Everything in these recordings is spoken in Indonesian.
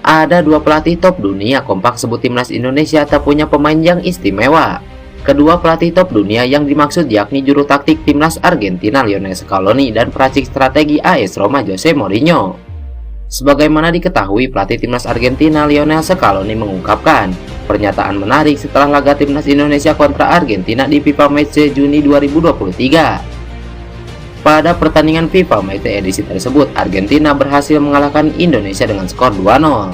Ada dua pelatih top dunia kompak sebut timnas Indonesia tak punya pemain yang istimewa. Kedua pelatih top dunia yang dimaksud yakni juru taktik timnas Argentina Lionel Scaloni dan peracik strategi AS Roma Jose Mourinho. Sebagaimana diketahui, pelatih timnas Argentina Lionel Scaloni mengungkapkan pernyataan menarik setelah laga timnas Indonesia kontra Argentina di FIFA Matchday Juni 2023. Pada pertandingan FIFA Matchday edisi tersebut, Argentina berhasil mengalahkan Indonesia dengan skor 2-0.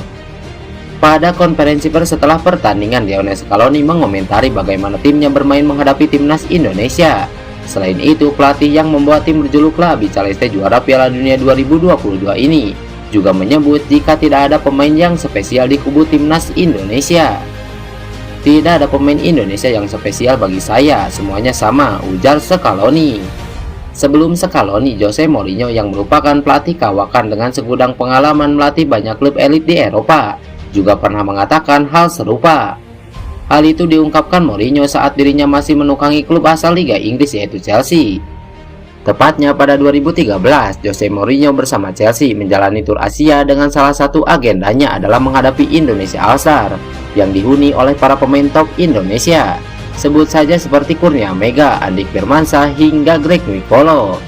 Pada konferensi pers setelah pertandingan, Lionel Scaloni mengomentari bagaimana timnya bermain menghadapi timnas Indonesia. Selain itu, pelatih yang membawa tim berjuluk La Bica Celeste juara Piala Dunia 2022 ini juga menyebut jika tidak ada pemain yang spesial di kubu timnas Indonesia. Tidak ada pemain Indonesia yang spesial bagi saya, semuanya sama, ujar Scaloni. Sebelum Scaloni, Jose Mourinho yang merupakan pelatih kawakan dengan segudang pengalaman melatih banyak klub elit di Eropa, juga pernah mengatakan hal serupa. Hal itu diungkapkan Mourinho saat dirinya masih menukangi klub asal Liga Inggris yaitu Chelsea. Tepatnya pada 2013, Jose Mourinho bersama Chelsea menjalani tur Asia dengan salah satu agendanya adalah menghadapi Indonesia All-Star yang dihuni oleh para pemain top Indonesia. Sebut saja seperti Kurnia Mega, Andik Firmansyah, hingga Greg Nicolo.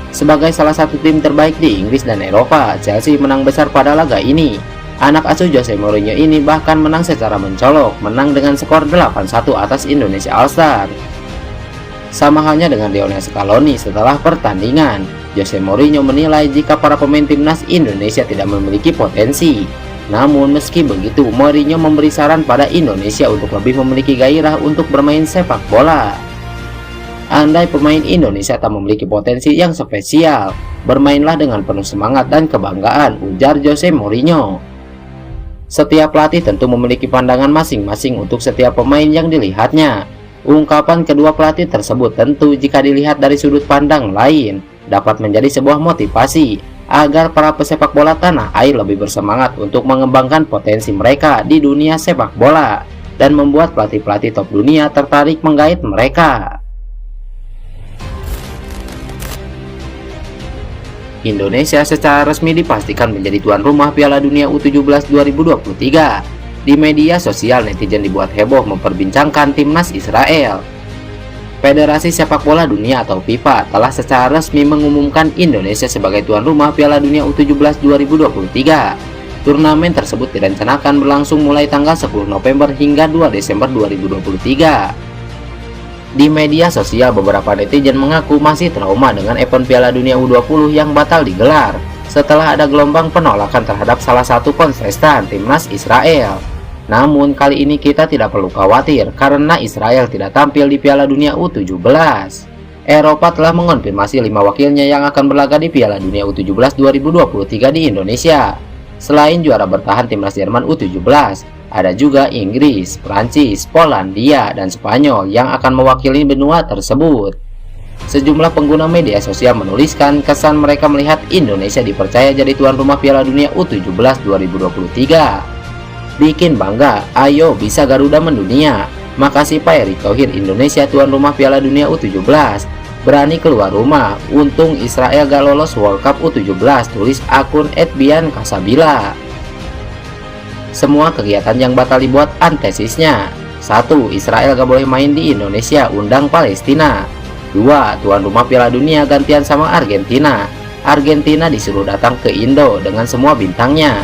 Sebagai salah satu tim terbaik di Inggris dan Eropa, Chelsea menang besar pada laga ini. Anak asuh Jose Mourinho ini bahkan menang secara mencolok, menang dengan skor 8-1 atas Indonesia All-Star. Sama halnya dengan Lionel Scaloni setelah pertandingan, Jose Mourinho menilai jika para pemain timnas Indonesia tidak memiliki potensi. Namun meski begitu, Mourinho memberi saran pada Indonesia untuk lebih memiliki gairah untuk bermain sepak bola. Andai pemain Indonesia tak memiliki potensi yang spesial, bermainlah dengan penuh semangat dan kebanggaan, ujar Jose Mourinho. Setiap pelatih tentu memiliki pandangan masing-masing untuk setiap pemain yang dilihatnya. Ungkapan kedua pelatih tersebut tentu jika dilihat dari sudut pandang lain dapat menjadi sebuah motivasi agar para pesepak bola tanah air lebih bersemangat untuk mengembangkan potensi mereka di dunia sepak bola dan membuat pelatih-pelatih top dunia tertarik menggait mereka. Indonesia secara resmi dipastikan menjadi tuan rumah Piala Dunia U17 2023. Di media sosial, netizen dibuat heboh memperbincangkan timnas Israel. Federasi Sepak Bola Dunia atau FIFA telah secara resmi mengumumkan Indonesia sebagai tuan rumah Piala Dunia U17 2023. Turnamen tersebut direncanakan berlangsung mulai tanggal 10 November hingga 2 Desember 2023. Di media sosial, beberapa netizen mengaku masih trauma dengan event Piala Dunia U20 yang batal digelar setelah ada gelombang penolakan terhadap salah satu kontestan timnas Israel. Namun kali ini kita tidak perlu khawatir karena Israel tidak tampil di Piala Dunia U17. Eropa telah mengonfirmasi 5 wakilnya yang akan berlaga di Piala Dunia U17 2023 di Indonesia. Selain juara bertahan timnas Jerman U17, ada juga Inggris, Prancis, Polandia, dan Spanyol yang akan mewakili benua tersebut. Sejumlah pengguna media sosial menuliskan kesan mereka melihat Indonesia dipercaya jadi tuan rumah Piala Dunia U17 2023. Bikin bangga, ayo bisa Garuda mendunia. Makasih Pak Erick Thohir, Indonesia tuan rumah Piala Dunia U17. Berani keluar rumah, untung Israel gak lolos World Cup U17, tulis akun @biankasabila. Semua kegiatan yang batal dibuat antesisnya. 1. Israel gak boleh main di Indonesia, undang Palestina. 2. Tuan rumah Piala Dunia gantian sama Argentina. Argentina disuruh datang ke Indo dengan semua bintangnya.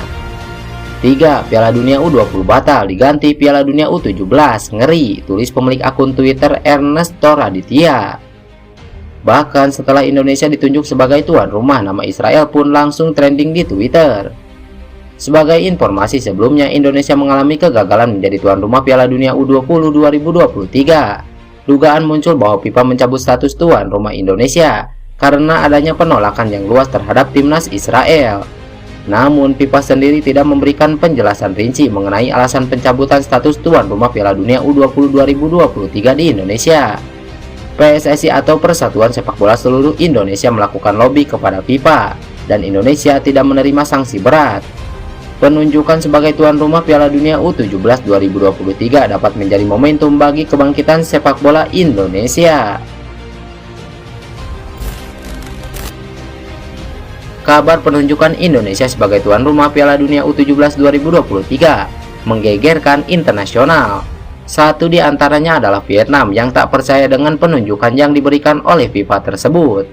3. Piala Dunia U20 batal, diganti Piala Dunia U17, ngeri, tulis pemilik akun Twitter Ernesto Raditya. Bahkan setelah Indonesia ditunjuk sebagai tuan rumah, nama Israel pun langsung trending di Twitter. Sebagai informasi sebelumnya, Indonesia mengalami kegagalan menjadi tuan rumah Piala Dunia U20 2023. Dugaan muncul bahwa FIFA mencabut status tuan rumah Indonesia karena adanya penolakan yang luas terhadap timnas Israel. Namun FIFA sendiri tidak memberikan penjelasan rinci mengenai alasan pencabutan status tuan rumah Piala Dunia U20 2023 di Indonesia. PSSI atau Persatuan Sepak Bola Seluruh Indonesia melakukan lobby kepada FIFA dan Indonesia tidak menerima sanksi berat. Penunjukan sebagai tuan rumah Piala Dunia U17 2023 dapat menjadi momentum bagi kebangkitan sepak bola Indonesia. Kabar penunjukan Indonesia sebagai tuan rumah Piala Dunia U17 2023 menggegerkan internasional. Satu di antaranya adalah Vietnam yang tak percaya dengan penunjukan yang diberikan oleh FIFA tersebut.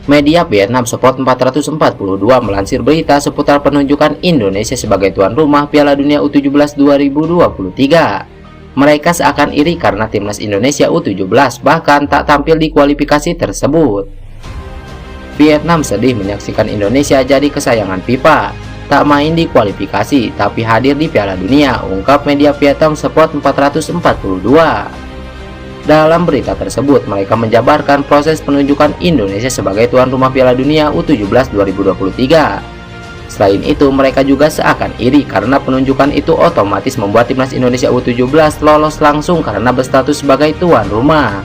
Media Vietnam Sport 442 melansir berita seputar penunjukan Indonesia sebagai tuan rumah Piala Dunia U17 2023. Mereka seakan iri karena timnas Indonesia U17 bahkan tak tampil di kualifikasi tersebut. Vietnam sedih menyaksikan Indonesia jadi kesayangan FIFA, tak main di kualifikasi tapi hadir di Piala Dunia, ungkap media Vietnam Sport 442. Dalam berita tersebut, mereka menjabarkan proses penunjukan Indonesia sebagai tuan rumah Piala Dunia U17 2023. Selain itu, mereka juga seakan iri karena penunjukan itu otomatis membuat timnas Indonesia U17 lolos langsung karena berstatus sebagai tuan rumah.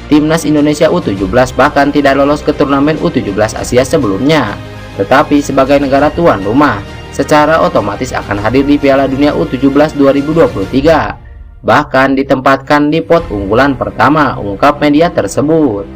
Timnas Indonesia U17 bahkan tidak lolos ke turnamen U17 Asia sebelumnya, tetapi sebagai negara tuan rumah, secara otomatis akan hadir di Piala Dunia U17 2023, bahkan ditempatkan di pot unggulan pertama, ungkap media tersebut.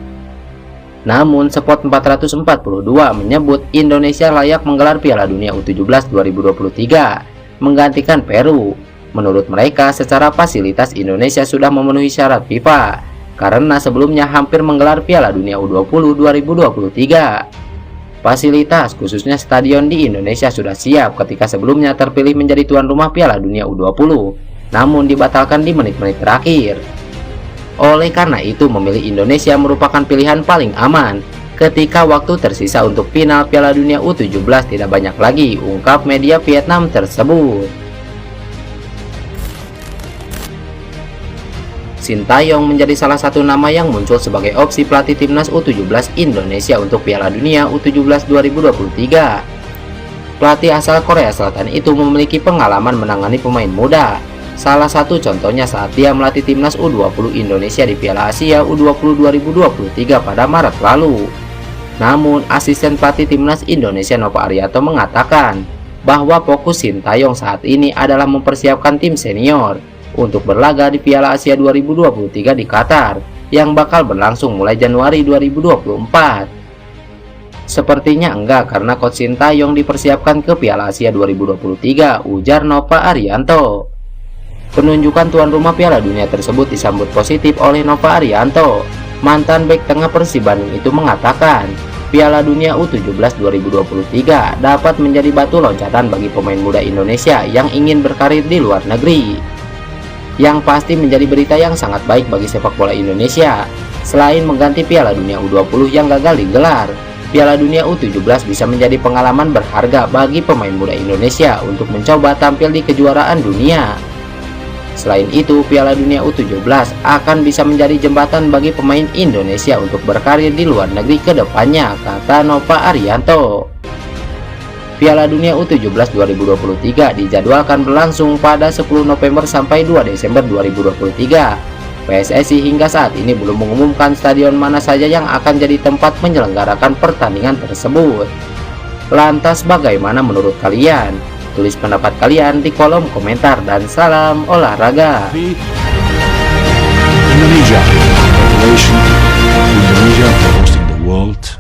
Namun, Sport 442 menyebut Indonesia layak menggelar Piala Dunia U17 2023, menggantikan Peru. Menurut mereka, secara fasilitas Indonesia sudah memenuhi syarat FIFA, karena sebelumnya hampir menggelar Piala Dunia U20 2023. Fasilitas khususnya stadion di Indonesia sudah siap ketika sebelumnya terpilih menjadi tuan rumah Piala Dunia U20, namun dibatalkan di menit-menit terakhir. Oleh karena itu, memilih Indonesia merupakan pilihan paling aman ketika waktu tersisa untuk final Piala Dunia U17 tidak banyak lagi, ungkap media Vietnam tersebut. Sintayong menjadi salah satu nama yang muncul sebagai opsi pelatih timnas U17 Indonesia untuk Piala Dunia U17 2023. Pelatih asal Korea Selatan itu memiliki pengalaman menangani pemain muda. Salah satu contohnya saat dia melatih timnas U20 Indonesia di Piala Asia U20 2023 pada Maret lalu. Namun, asisten pelatih timnas Indonesia Nova Arianto mengatakan bahwa fokus Sintayong saat ini adalah mempersiapkan tim senior untuk berlaga di Piala Asia 2023 di Qatar yang bakal berlangsung mulai Januari 2024. Sepertinya enggak karena coach Sintayong dipersiapkan ke Piala Asia 2023, ujar Nova Arianto. Penunjukan tuan rumah Piala Dunia tersebut disambut positif oleh Nova Arianto. Mantan bek tengah Persib Bandung itu mengatakan, Piala Dunia U17 2023 dapat menjadi batu loncatan bagi pemain muda Indonesia yang ingin berkarir di luar negeri. Yang pasti menjadi berita yang sangat baik bagi sepak bola Indonesia. Selain mengganti Piala Dunia U20 yang gagal digelar, Piala Dunia U17 bisa menjadi pengalaman berharga bagi pemain muda Indonesia untuk mencoba tampil di kejuaraan dunia. Selain itu, Piala Dunia U17 akan bisa menjadi jembatan bagi pemain Indonesia untuk berkarir di luar negeri ke depannya, kata Nova Arianto. Piala Dunia U17 2023 dijadwalkan berlangsung pada 10 November sampai 2 Desember 2023. PSSI hingga saat ini belum mengumumkan stadion mana saja yang akan jadi tempat menyelenggarakan pertandingan tersebut. Lantas bagaimana menurut kalian? Tulis pendapat kalian di kolom komentar dan salam olahraga. Indonesia, congratulations to Indonesia for hosting the World